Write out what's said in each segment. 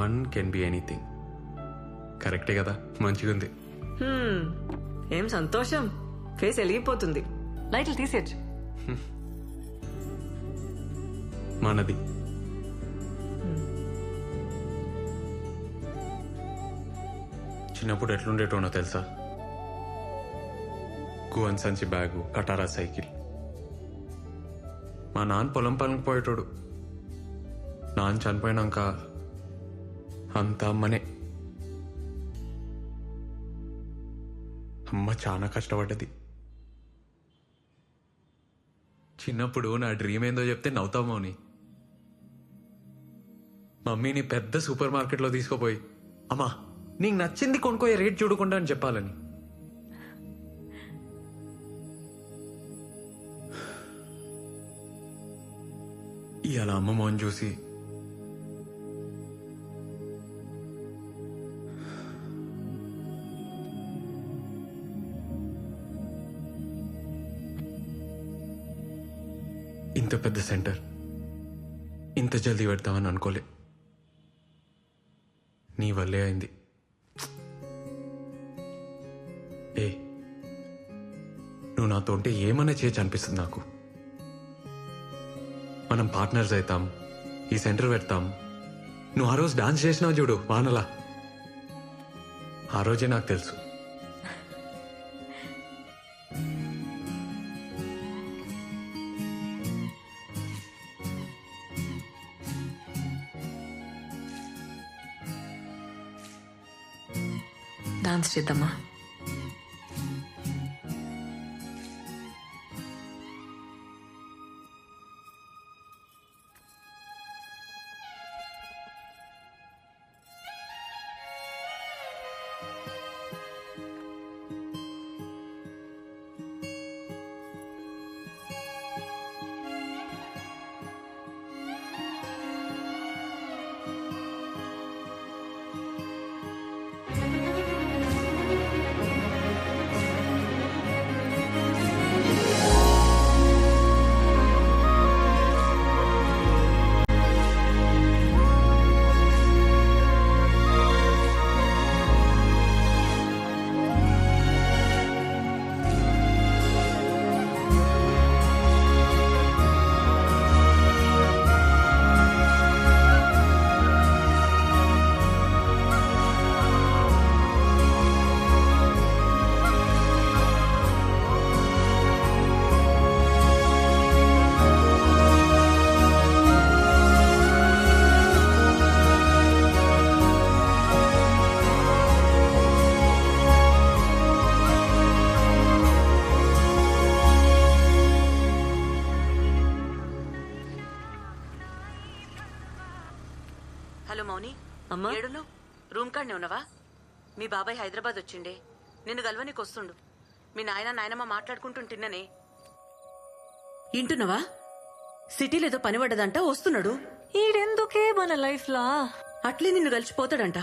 One can be anything. కరెక్టే కదా? మంచిగా ఉంది. ఏం సంతోషం, ఫేస్ వెలిగిపోతుంది. లైట్లు తీసేచ్చు. మనది చిన్నప్పుడు ఎట్లుండేటోనో తెలుసా? గువన్ సంచి బ్యాగు, కటారా సైకిల్. మా నాన్న పొలం పనికి పోయేటోడు. నాన్న చనిపోయినాక అంత అమ్మనే. అమ్మ చాలా కష్టపడ్డది. చిన్నప్పుడు నా డ్రీమ్ ఏందో చెప్తే నవ్వుతామో అని మమ్మీని పెద్ద సూపర్ మార్కెట్లో తీసుకుపోయి, అమ్మా నీకు నచ్చింది కొనుక్కోయే, రేట్ చూడకుండా అని చెప్పాలని. ఇవాళ అమ్మ మోహన్ చూసి ఇంత పెద్ద సెంటర్ ఇంత జల్దీ పెడతామని అనుకోలే. నీ వల్లే అయింది. ఏ నువ్వు నాతో ఉంటే ఏమన్నా చేయొచ్చు అనిపిస్తుంది నాకు. మనం పార్ట్నర్స్ అవుతాం, ఈ సెంటర్ పెడతాం. నువ్వు ఆ రోజు డాన్స్ చేసినావు చూడు వానలా, ఆ రోజే నాకు తెలుసు. డాన్స్ చేద్దామా? హలో మౌని, అమ్మా ఏడును రూమ్ కాడనే ఉన్నావా? మీ బాబాయ్ హైదరాబాద్ వచ్చిండే, నిన్ను గల్వనికి వస్తుండు. మీ నాయనమ్మ మాట్లాడుకుంటుంటిన్ననే. ఇంటున్నావా? సిటీలో ఏదో పని పడ్డదంట, వస్తున్నాడు. ఈడెందుకే మన లైఫ్ లా అట్లే నిన్ను కలిసిపోతాడంట.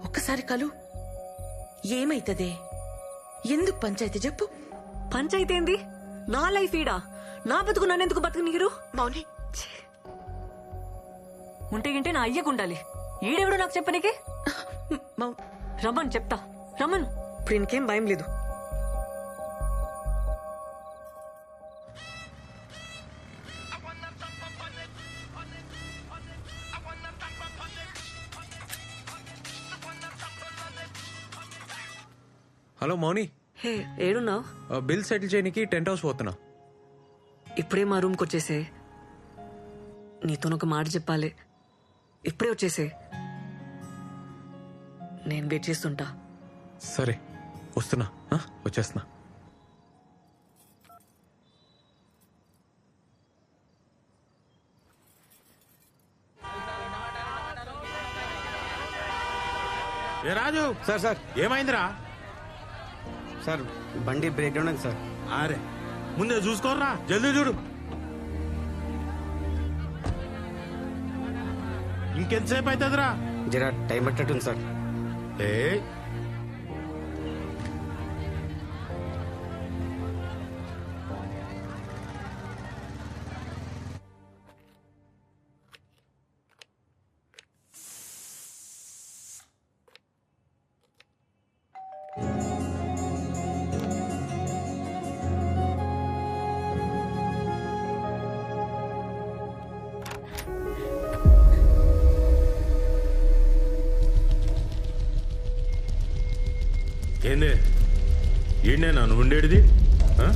ఒక్కసారి కలు, ఏమైతదే? ఎందుకు పంచాయతీ చెప్పు? పంచాయితీ ఏంది? నా లైఫ్ ఈడా, నా బతుకు నన్నెందుకు బతుకు నీరు? మౌని ఉంటే గింటే నా అయ్యకుండాలి. ఈడెవడు నాకు చెప్పనీకి? రమ్మను చెప్తా, రమ్మను. ఇప్పుడు ఇంకేం భయం లేదు. హలో మౌని, హే ఏడున్నావు? బిల్ సెటిల్ చేయడానికి టెంట్ హౌస్ పోతున్నా. ఇప్పుడే మా రూమ్కి వచ్చేసే. నీతోనొక మాట చెప్పాలి. ఇప్పుడే వచ్చేసే, నేను వెయిట్ చేస్తుంటా. సరే వస్తున్నా, వచ్చేస్తున్నా. ఏ రాజు, సార్ సార్ ఏమైందిరా? సార్ బండి బ్రేక్ డౌన్ అయింది సార్. అరే ముందే చూసుకోర్రా, జల్దీ చూడు. ఇంకెంతసేపు అవుతుందిరా? జరా టైం పట్టేట్టుంది సార్. ఏ ఏంది ఈడనేనా నువ్వు ఉండేటిది ఆ?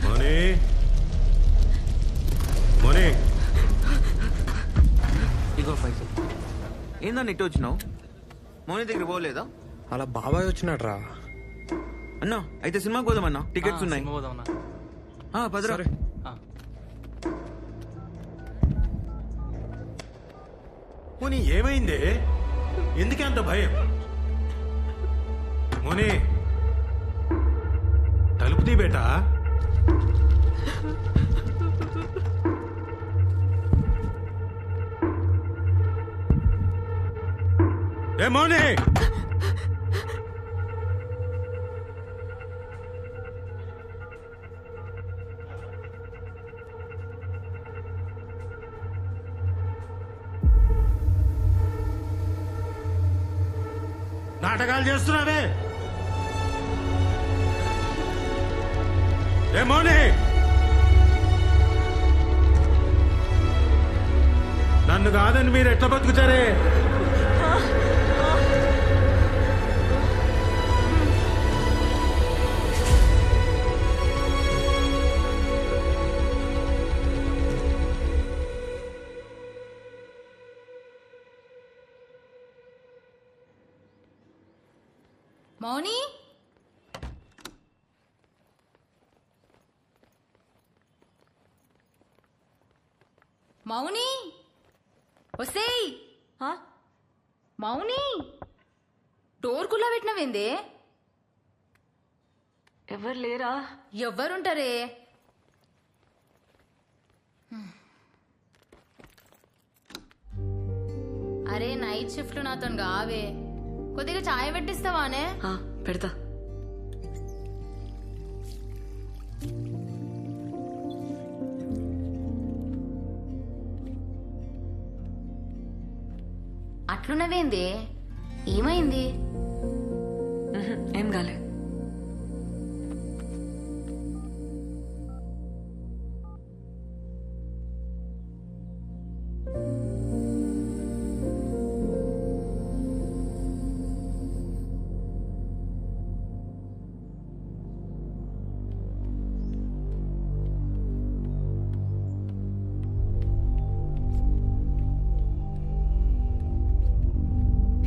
మోనీ మోనీ ఇగో పైసలు ఏందన్న ఇటు వచ్చినావు మోని దగ్గర పోలేదా అలా బాబాయ్ వచ్చినాడు రా. అన్నా అయితే సినిమాకి పోదామన్నా టికెట్స్ ఉన్నాయి పదరా పోనీ ఏమైంది ఎందుకే అంత భయం మోనీ తలుపు తీ బేటా ఏ మోనీ నాటకాలు చేస్తున్నావే ఏ మోనీ నన్ను కాదని మీరు ఎట్లా బతుకుతారే మౌని మౌని ఒసేయ్ మౌని డోర్ కుల్లా పెట్టినవేందే ఎవరు లేరా? ఎవ్వరుంటారే అరే నైట్ షిఫ్ట్ నాతో కావే కొద్దిగా చాయ్ పెట్టిస్తావానే పెడతా. అట్లున్నవేంది ఏమైంది? ఏం కాలే.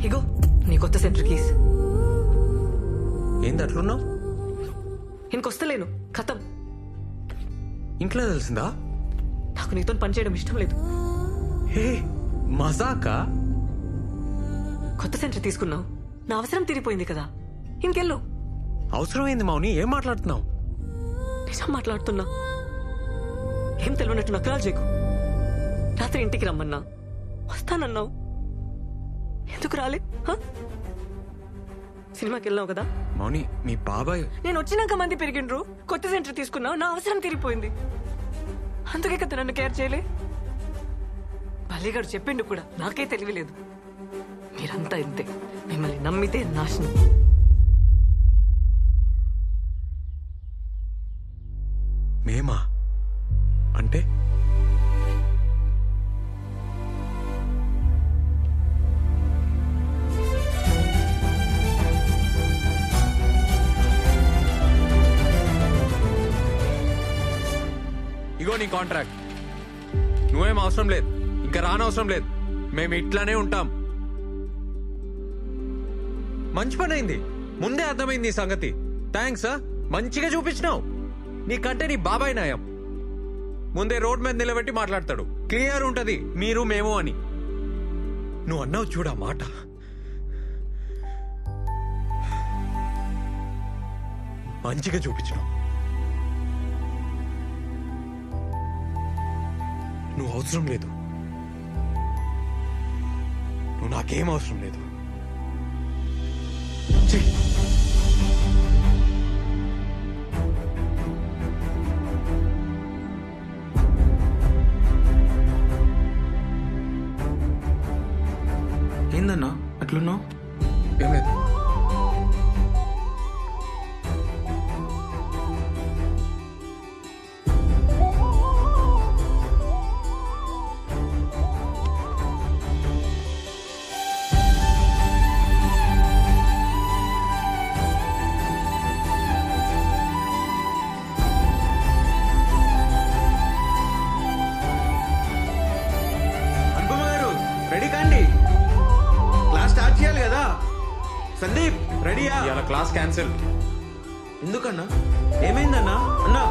ఇగో నీ కొత్త సెంటర్ కీస్. ఏంది అట్లున్నావు? ఇంకొస్తలేను, ఖతం. ఇంట్లో తెలిసిందా? నాకు నీతో పనిచేయడం ఇష్టం లేదు. హే మజాకా? కొత్త సెంటర్ తీసుకున్నావు, నా అవసరం తీరిపోయింది కదా, ఇంకెళ్ళు. అవసరమైంది మౌని, ఏం మాట్లాడుతున్నావు? నిజం మాట్లాడుతున్నా. ఏం తెలియనట్టు నకరాలు చేయకు. రాత్రి ఇంటికి రమ్మన్నా వస్తానన్నావు, ఎందుకు రాలే? సినిమాకి వెళ్ళావు కదా. మౌని మీ బాబాయ్. నేను వచ్చినాక మంది పెరిగిండ్రు, కొత్త సెంటర్ తీసుకున్నావు, నా అవసరం తీరిపోయింది. అందుకే కదా నన్ను కేర్ చేయలే. బల్లిగాడు చెప్పిండు కూడా, నాకే తెలియలేదు. మీరంతా ఇంతే, మిమ్మల్ని నమ్మితే నాశనం. మేమా అంటే? ఇగో నీ కాంట్రాక్ట్, నువ్వేం అవసరం లేదు, ఇంకా రానవసరం లేదు, మేము ఇట్లానే ఉంటాం. మంచి పని అయింది, ముందే అర్థమైంది ఈ సంగతి. థ్యాంక్స్. మంచిగా చూపించినావు. నీకంటే నీ బాబాయ్ నయం. ముందే రోడ్ మీద నిలబెట్టి మాట్లాడతాడు, క్లియర్ ఉంటది మీరు మేము అని. నువ్వు అన్నావు చూడా మాట. మంచిగా చూపించినావు. నువ్వు అవసరం లేదు, నువ్వు నాకేం అవసరం లేదు. ఛీ! ఏందన్నా అట్లున్నావు? ఏం లేదు. సందీప్ రెడీయా? ఇవాళ క్లాస్ క్యాన్సిల్. ఎందుకన్నా? ఏమైందన్నా? అన్నా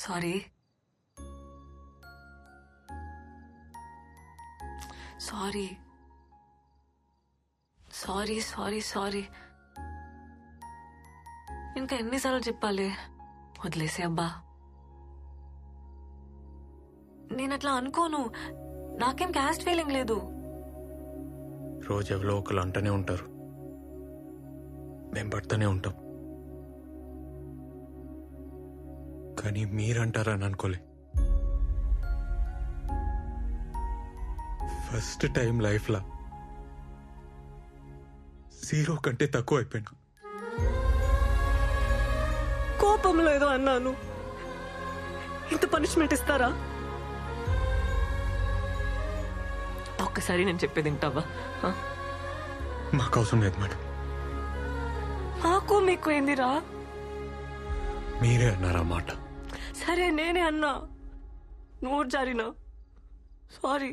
sorry sorry sorry sorry sorry ఇంకా ఎన్నిసార్లు చెప్పాలి? వదిలేసే అబ్బా. నేను అట్లా అనుకోను. నాకేం క్యాస్ట్ ఫీలింగ్ లేదు. రోజు ఎవరో ఒకరు అంటూనే ఉంటారు, మేము పడుతూనే ఉంటాం. కానీ మీరంటారని అనుకోలే. ఫస్ట్ టైం లైఫ్లో 0 కంటే తక్కువ అయిపోయినా. కోపంలో ఏదో అన్నాను. ఇంత పనిష్మెంట్ ఇస్తారా? ఒక్కసారి నేను చెప్పేది వింటావా? మాకు అవసరం లేదు మేడం. మాకు మీకు ఏందిరా? మీరే అన్నారా మాట. సరే నేనే అన్నా, నోరు జారినా. సారీ.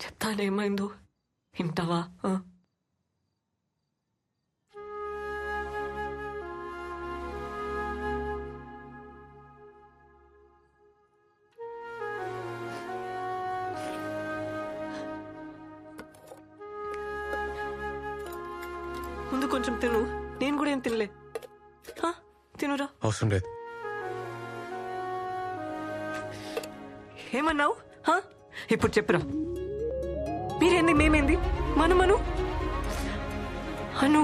చెప్తానేమైందో వింటావా? ముందు కొంచెం తిను. నేను కూడా ఏం తినలే. తినురా. అవసరం లేదు. ఏమన్నావు? ఇప్పుడు చెప్పురా. మీరేంది మేమేంది? మను అను.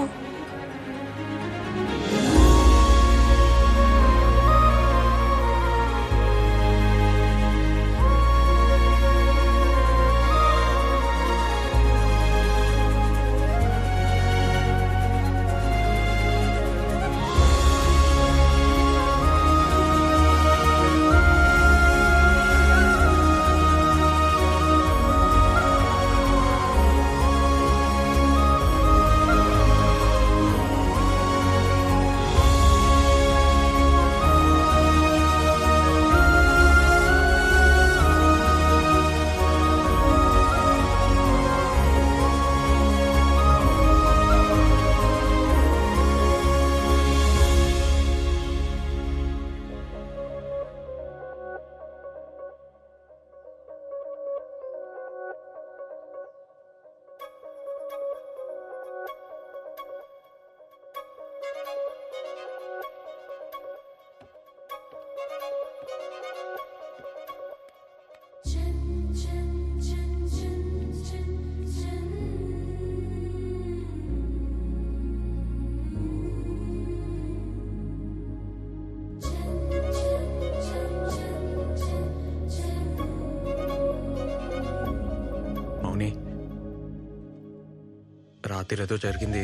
రాత్రి ఏదో జరిగింది,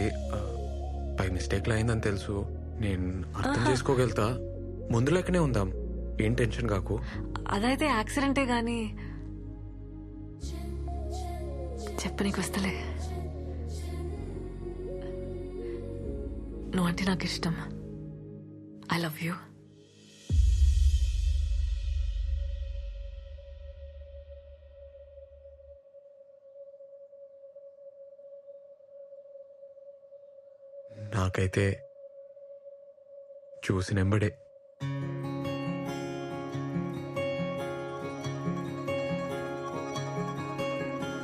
బై మిస్టేక్లో అయిందని తెలుసు. నేను అర్థం చేసుకోగలుగుతా. ముందు లెక్కనే ఉందాం, ఏం టెన్షన్ కాకు. అదైతే యాక్సిడెంటే గాని చెప్పనీకి వస్తలే. నువ్వంటే నాకు ఇష్టం. I love you. నాకైతే చూసినెంబడే